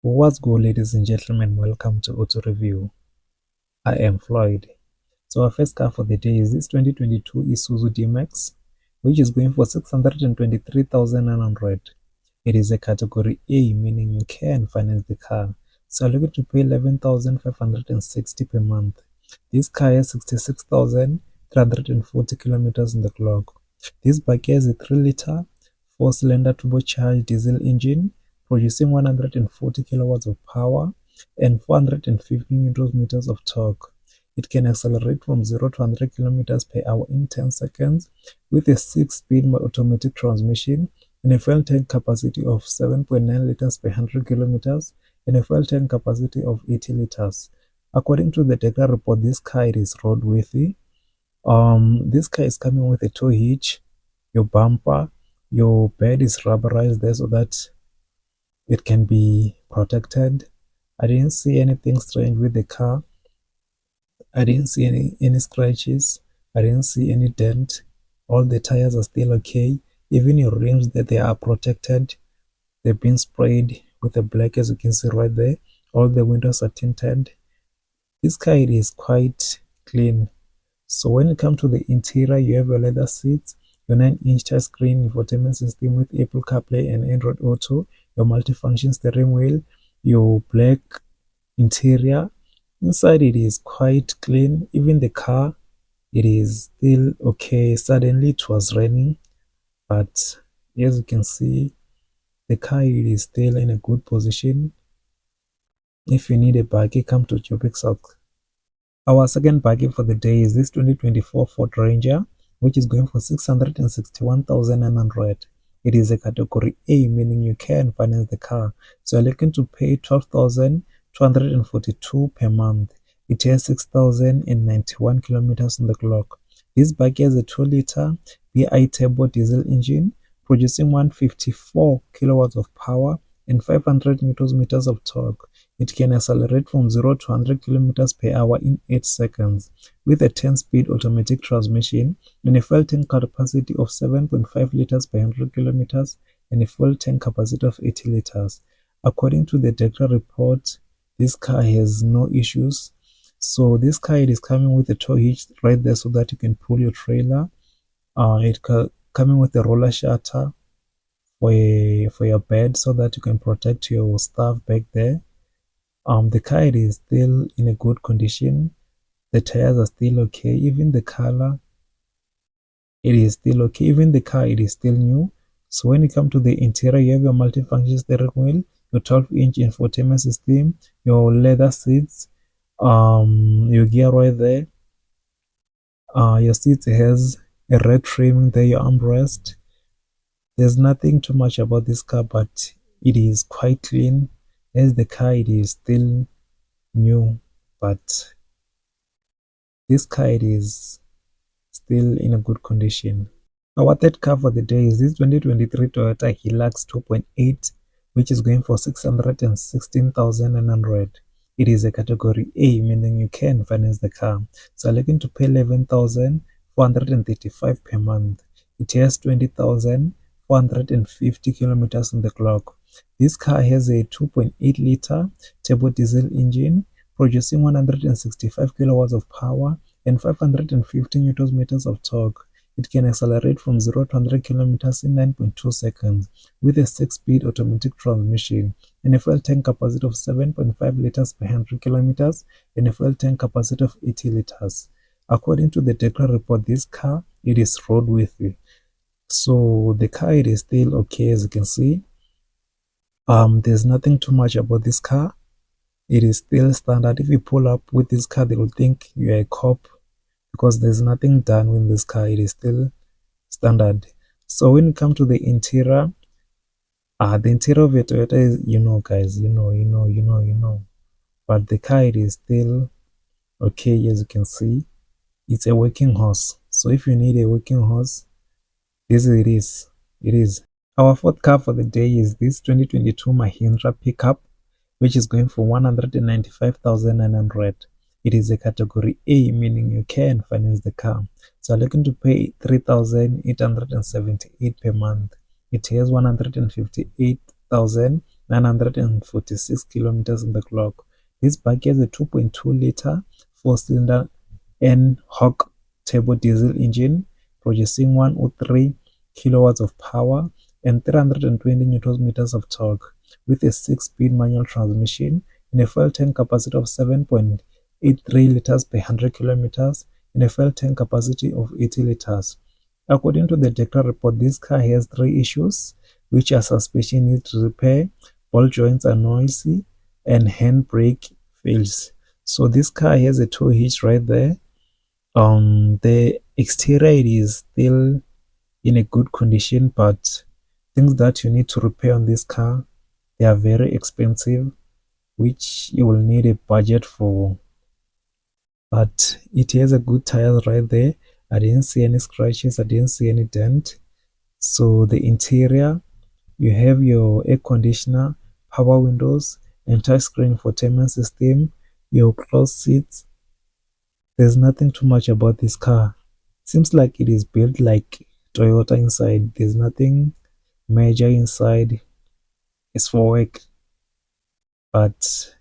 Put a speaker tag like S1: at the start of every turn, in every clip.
S1: What's good, ladies and gentlemen? Welcome to Auto Review. I am Floyd. So our first car for the day is this 2022 Isuzu D-Max, which is going for 623,900. It is a category A, meaning you can finance the car. So you're looking to pay 11,560 per month. This car has 66,340 kilometers on the clock. This bike has a 3-liter 4-cylinder turbocharged diesel engine producing 140 kilowatts of power and 450 newton meters of torque. It can accelerate from 0 to 100 kilometers per hour in 10 seconds with a 6-speed automatic transmission and a fuel tank capacity of 7.9 liters per 100 kilometers and a fuel tank capacity of 80 liters. According to the Decra report, this car is roadworthy. This car is coming with a tow hitch, your bumper, your bed is rubberized there so that it can be protected. I didn't see anything strange with the car. I didn't see any scratches. I didn't see any dent. All the tires are still okay. Even your rims that they are protected. They've been sprayed with the black, as you can see right there. All the windows are tinted. This car is quite clean. So when it comes to the interior, you have your leather seats, your 9-inch touchscreen infotainment system with Apple CarPlay and Android Auto, your multifunction steering wheel, your black interior. Inside it is quite clean. Even the car, it is still okay. Suddenly it was raining, but as you can see, the car is still in a good position. If you need a buggy, come to Joburg South. Our second buggy for the day is this 2024 Ford Ranger, which is going for 661,900. It is a category A, meaning you can finance the car. So you're looking to pay 12,242 per month. It has 6,091 kilometers on the clock. This buggy has a 2-liter BI turbo diesel engine producing 154 kilowatts of power and 500 newton meters of torque. It can accelerate from 0 to 100 kilometers per hour in 8 seconds with a 10-speed automatic transmission and a fuel tank capacity of 7.5 liters per 100 kilometers and a fuel tank capacity of 80 liters. According to the Decra report, this car has no issues. So this car is coming with a tow hitch right there so that you can pull your trailer. Coming with a roller shutter for your bed so that you can protect your stuff back there. The car is still in a good condition. The tires are still okay. Even the color, it is still okay. Even the car, it is still new. So when you come to the interior, you have your multifunction steering wheel, your 12-inch infotainment system, your leather seats, your gear right there. Your seat has a red trim there, your armrest. There's nothing too much about this car, but it is quite clean. As the car, it is still new, but this car is still in a good condition. Our third car for the day is this 2023 Toyota Hilux 2.8, which is going for 616,900. It is a category A, meaning you can finance the car. So you're looking to pay 11,435 per month. It has 20,450 kilometers on the clock. This car has a 2.8-liter turbo diesel engine producing 165 kilowatts of power and 550 newton meters of torque. It can accelerate from 0 to 100 kilometers in 9.2 seconds with a 6-speed automatic transmission and a fuel tank capacity of 7.5 liters per 100 kilometers and a fuel tank capacity of 80 liters. According to the Decra report, this car, it is roadworthy. So the car, it is still okay, as you can see. There's nothing too much about this car. It is still standard. If you pull up with this car, they will think you're a cop because there's nothing done with this car. It is still standard. So when it comes to the interior of your Toyota is, guys, but the car, it is still okay, as you can see. It's a working horse. So if you need a working horse, this it is. Our fourth car for the day is this 2022 Mahindra pickup, which is going for 195,900. It is a category A, meaning you can finance the car. So you're looking to pay 3,878 per month. It has 158,900 946 kilometers on the clock. This bike has a 2.2-liter 4-cylinder N-Hock turbo diesel engine producing 103 kilowatts of power and 320 newton meters of torque with a 6-speed manual transmission and a fuel tank capacity of 7.83 liters per 100 kilometers and a fuel tank capacity of 80 liters. According to the Dekra report, this car has 3 issues, which are suspension needs repair, ball joints are noisy, and handbrake fails. So this car has a tow hitch right there. The exterior is still in a good condition, but things that you need to repair on this car, they are very expensive, which you will need a budget for. But it has a good tires right there. I didn't see any scratches, I didn't see any dent. So the interior, you have your air conditioner, power windows, and touchscreen infotainment system, your cloth seats. There's nothing too much about this car. Seems like it is built like Toyota inside. There's nothing major inside. It's for work. But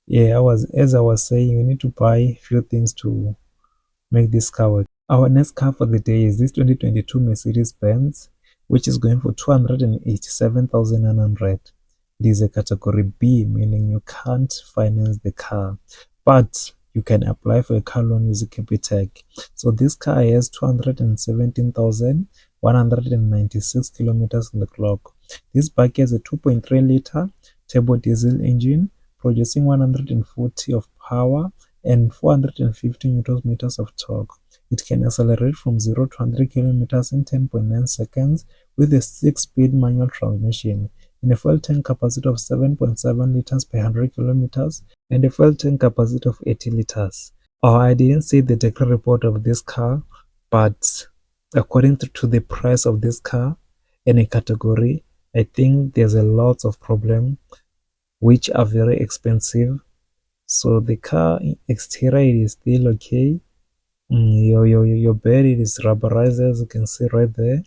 S1: yeah, as I was saying, you need to buy a few things to make this car work. Our next car for the day is this 2022 Mercedes-Benz, which is going for 287,900. It is a category B, meaning you can't finance the car, but you can apply for a car loan using Capitec. So this car has 217,196 kilometers on the clock. This bike has a 2.3-liter turbo diesel engine producing 140 of power and 450 newton meters of torque. It can accelerate from 0 to 100 kilometers in 10.9 seconds with a 6-speed manual transmission and a fuel tank capacity of 7.7 liters per 100 kilometers and a fuel tank capacity of 80 liters. I didn't see the Dekra report of this car, but according to the price of this car in a category, I think there's a lot of problems which are very expensive. So the car exterior is still okay. Your bed is rubberized, as you can see right there.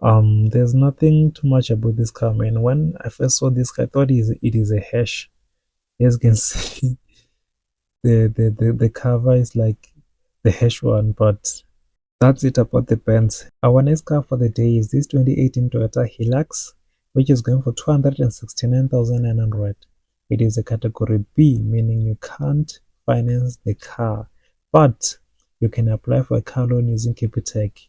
S1: There's nothing too much about this car, man. When I first saw this car, I thought it is a hash. As you can see, the cover is like the hash one, but that's it about the Benz. Our next car for the day is this 2018 Toyota Hilux, which is going for 269,900. It is a category B, meaning you can't finance the car, but you can apply for a car loan using Capitec.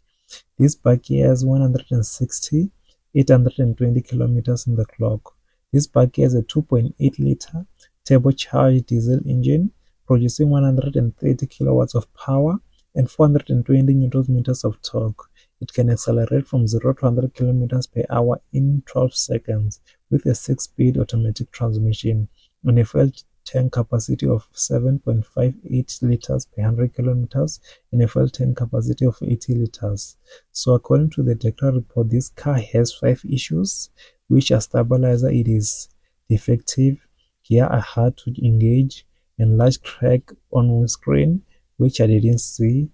S1: This bike has 160, 820 kilometers on the clock. This bike has a 2.8-liter turbocharged diesel engine producing 130 kilowatts of power and 420 newton meters of torque. It can accelerate from 0 to 100 kilometers per hour in 12 seconds with a 6-speed automatic transmission and a fuel tank capacity of 7.58 liters per 100 kilometers and a fuel tank capacity of 80 liters. So according to the Dekra report, this car has 5 issues, which are stabilizer, it is defective, gear are hard to engage, and large crack on windscreen, which I didn't see.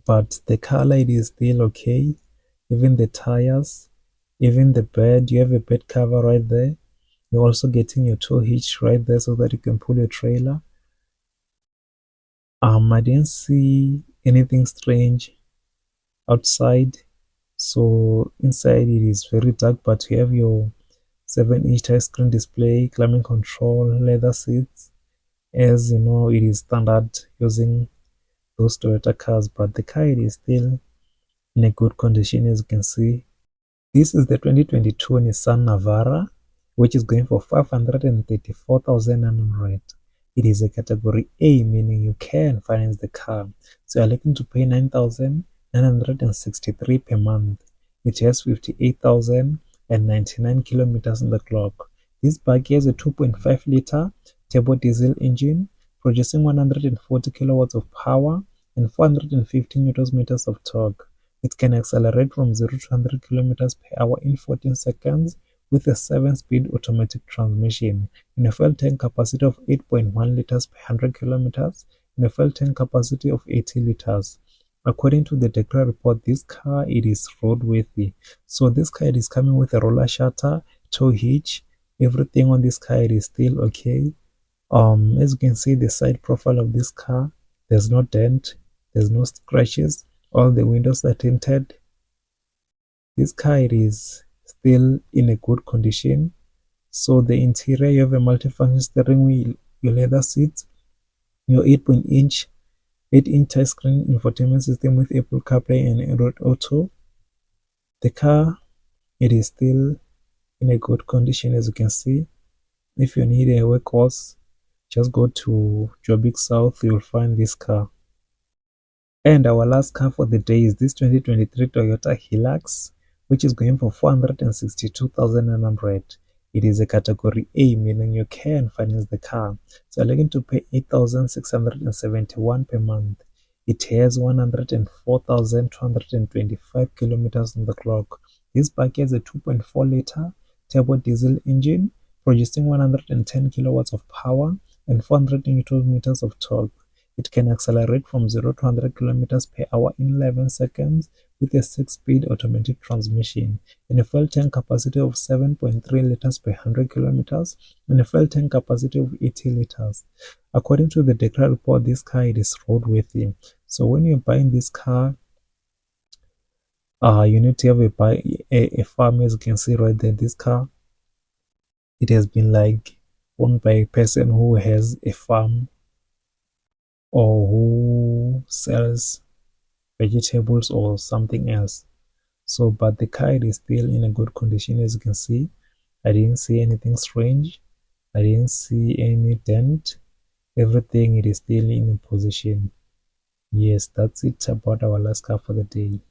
S1: But the color, it is still okay. Even the tires, even the bed, you have a bed cover right there. You're also getting your tow hitch right there so that you can pull your trailer. I didn't see anything strange outside. So inside it is very dark, but you have your 7-inch touchscreen display, climate control, leather seats. As you know, it is standard using those Toyota cars, but the car is still in a good condition, as you can see. This is the 2022 Nissan Navara, which is going for 534,900. It is a category A, meaning you can finance the car. So you're looking to pay 9,963 per month. It has 58,099 kilometers on the clock. This bike has a 2.5-liter turbo diesel engine producing 140 kilowatts of power and 450 newton meters of torque. It can accelerate from 0 to 100 kilometers per hour in 14 seconds with a 7-speed automatic transmission and a fuel tank capacity of 8.1 liters per 100 kilometers and a fuel tank capacity of 80 liters. According to the Decra report, this car, it is roadworthy. So this car, it is coming with a roller shutter, tow hitch. Everything on this car, it is still okay. As you can see, the side profile of this car, there's no dent, there's no scratches, all the windows are tinted. This car, it is still in a good condition. So the interior, you have a multifunction steering wheel, your leather seats, your 8-inch touchscreen infotainment system with Apple CarPlay and Android Auto. The car, it is still in a good condition, as you can see. If you need a workhorse, just go to Joburg South, you'll find this car. And our last car for the day is this 2023 Toyota Hilux, which is going for 462,900. It is a category A, meaning you can finance the car. So you're looking to pay 8,671 per month. It has 104,225 kilometers on the clock. This bike has a 2.4-liter turbo diesel engine, producing 110 kilowatts of power and 400 newton meters of torque. It can accelerate from 0 to 100 km per hour in 11 seconds with a 6-speed automatic transmission and a fuel tank capacity of 7.3 liters per 100 kilometers and a fuel tank capacity of 80 liters. According to the Decra report, this car, it is roadworthy. So when you're buying this car, you need to have a farm. As you can see right there, this car, it has been like owned by a person who has a farm or who sells vegetables or something else. So, but the car is still in a good condition. As you can see, I didn't see anything strange, I didn't see any dent. Everything, it is still in position. Yes, that's it about our last car for the day.